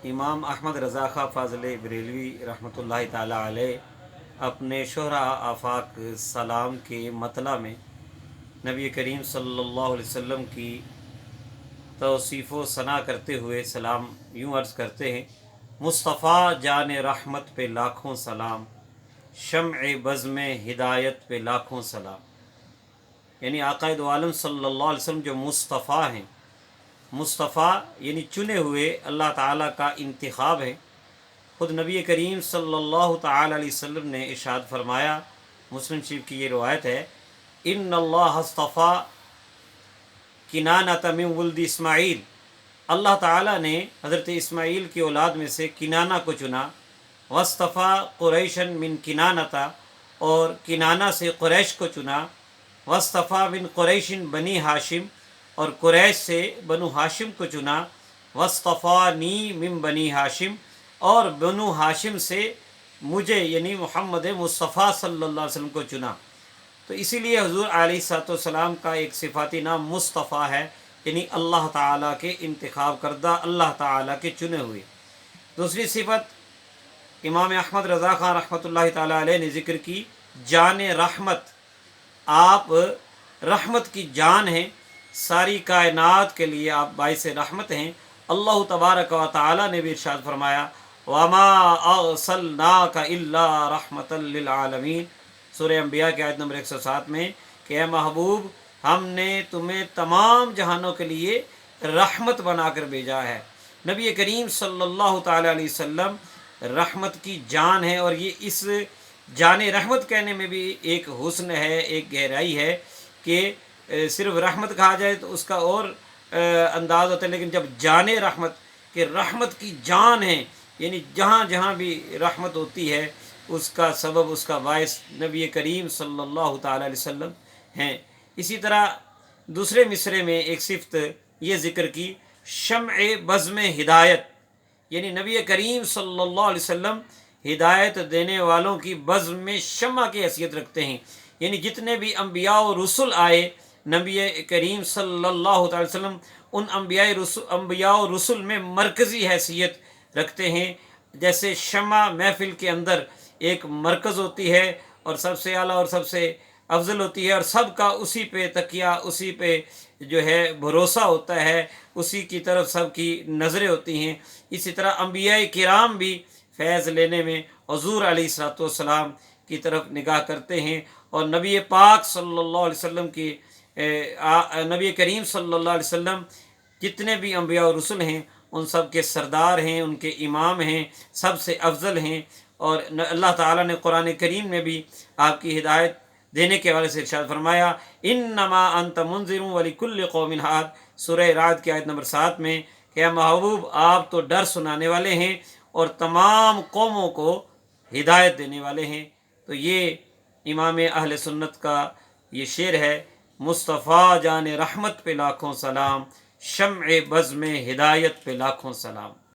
इमाम अहमद रज़ा ख़ां फ़ाज़िल बरेलवी रहमतुल्लाहि ताला अलैह अपने शुहरा आफाक सलाम के मतला में नबी करीम सल्लल्लाहु अलैहि वसल्लम की तौसीफ़ व सना करते हुए सलाम यूँ अर्ज़ करते हैं, मुस्तफ़ा जान रहमत पे लाखों सलाम, शम्अ बज़्म हिदायत पे लाखों सलाम। यानी आक़ाए दो आलम सल्लल्लाहु अलैहि वसल्लम जो मुस्तफ़ा हैं, मुस्तफ़ा यानी चुने हुए अल्लाह ताला का इंतखाब है। ख़ुद नबी करीम सल्लल्लाहु ताला अलैहि वसल्लम ने इरशाद फरमाया, मुस्लिम शरीफ की ये रवायत है, इन्नल्लाह अस्तफ़ा किनानत मिन वुल्द इस्माईल, अल्लाह ताला ने हज़रत इस्माईल की औलाद में से किनाना को चुना। वस्तफ़ा कुरैशन मिन किनानता, और किनाना से कुरैश को चुना। वस्तफ़ा मिन कुरैशिन बनी हाशिम, और कुरैश से बनु हाशिम को चुना। वस्तफ़ानी मिन बनी हाशिम, और बनु हाशिम से मुझे यानी मोहम्मद मुस्तफ़ा सल्लल्लाहु अलैहि वसल्लम को चुना। तो इसीलिए हुज़ूर अलैहिस्सलाम का एक सिफ़ाती नाम मुस्तफ़ा है, यानी अल्लाह ताला के इंतखाब करदा, अल्लाह ताला के चुने हुए। दूसरी सिफ़त इमाम अहमद रज़ा ख़ां रहमतुल्लाहि ताला अलैह ने ज़िक्र की, जान रहमत, आप रहमत की जान हैं, सारी कायनात के लिए आप बाइस रहमत हैं। अल्लाह तबारक व तआला ने भी इरशाद फरमाया, वमा अर्सलनाका इल्ला रहमतल लिल आलमीन, सूरह अंबिया की आयत नंबर 107 में, कि ए महबूब, हमने तुम्हें तमाम जहानों के लिए रहमत बनाकर भेजा है। नबी करीम सल्लल्लाहु ताला अलैहि वसल्लम रहमत की जान है, और ये इस जान रहमत कहने में भी एक हुस्न है, एक गहराई है कि सिर्फ रहमत कहा जाए तो उसका और अंदाज़ होता है, लेकिन जब जान रहमत कि रहमत की जान है, यानी जहाँ जहाँ भी रहमत होती है उसका सबब, उसका बायस नबी करीम सल्लल्लाहु ताला अलैहि वसल्लम हैं। इसी तरह दूसरे मिसरे में एक सिफ़त ये ज़िक्र की, शम्अ बज़्म हिदायत, यानी नबी करीम सल्लल्लाहु अलैहि वसल्लम हिदायत देने वालों की बज़्म में शम्मा की हैसियत रखते हैं। यानी जितने भी अम्बिया और रसूल आए, नबी करीम सल्लल्लाहु अलैहि वसल्लम उन अम्बिया और रसूल में मरकज़ी हैसियत रखते हैं। जैसे शम्मा महफ़िल के अंदर एक मरकज़ होती है और सबसे आला और सबसे अफजल होती है, और सब का उसी पे तकिया, उसी पे जो है भरोसा होता है, उसी की तरफ सब की नज़रें होती हैं। इसी तरह अम्बिया किराम भी फैज़ लेने में हुज़ूर अलैहिस्सलाम की तरफ निगाह करते हैं, और नबी पाक सल्लल्लाहु अलैहि वसल्लम की नबी करीम सल्लल्लाहु अलैहि वसल्लम जितने भी अम्बिया और रसूल हैं उन सब के सरदार हैं, उनके इमाम हैं, सबसे अफजल हैं। और अल्लाह ताला ने कुरान करीम में भी आपकी हिदायत देने के हवाले से इरशाद फरमाया, इन्नमा अंत मुंज़िरुन व लिकुल्लि कौमिन हाद, सूरह राद की आयत नंबर 7 में, कि महबूब, आप तो डर सुनाने वाले हैं और तमाम कौमों को हिदायत देने वाले हैं। तो ये इमाम अहले सुन्नत का ये शेर है, मुस्तफ़ा जान रहमत पे लाखों सलाम, शम्अ बज़्म हिदायत पे लाखों सलाम।